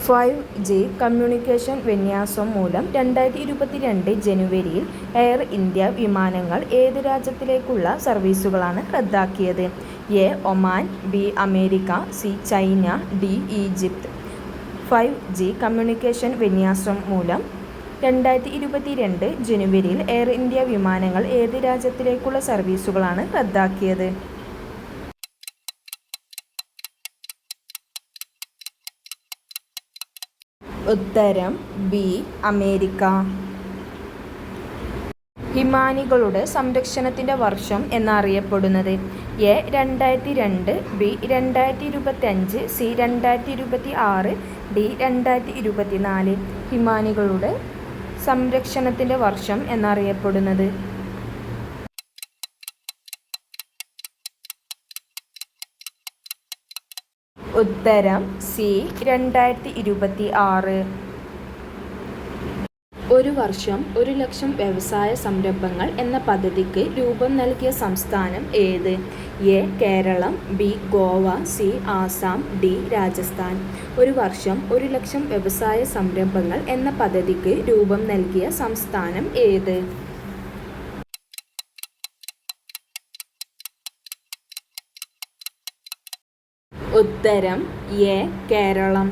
5G communication വിന്യാസം മൂലം 2022 ജനുവരിയിൽ എയർ ഇന്ത്യ വിമാനങ്ങൾ ഏത് രാജ്യത്തിലേക്കുള്ള സർവീസുകളാണ് റദ്ദാക്കിയത്? A. Oman, B. America, C. China, D. Egypt. 5G communication വിന്യാസം മൂലം 2022 ജനുവരിയിൽ എയർ ഇന്ത്യ വിമാനങ്ങൾ ഏത് രാജ്യത്തിലേക്കുള്ള സർവീസുകളാണ് റദ്ദാക്കിയത്? ഉത്തരം ബി. അമേരിക്ക. ഹിമാനികളുടെ സംരക്ഷണത്തിൻ്റെ വർഷം എന്നറിയപ്പെടുന്നത്? എ. 2002, ബി. 2025, സി. 2026, ഡി. 2024. ഹിമാനികളുടെ സംരക്ഷണത്തിൻ്റെ വർഷം എന്നറിയപ്പെടുന്നത്? ഉത്തരം സി. 2026. ഒരു വർഷം 1,00,000 വ്യവസായ സംരംഭങ്ങൾ എന്ന പദ്ധതിക്ക് രൂപം നൽകിയ സംസ്ഥാനം ഏത്? A. Keralam, B. Goa, C. Assam, D. Rajasthan. ഒരു വർഷം 1,00,000 വ്യവസായ സംരംഭങ്ങൾ എന്ന പദ്ധതിക്ക് രൂപം നൽകിയ സംസ്ഥാനം ഏത്? ഉത്തരം എ. കേരളം.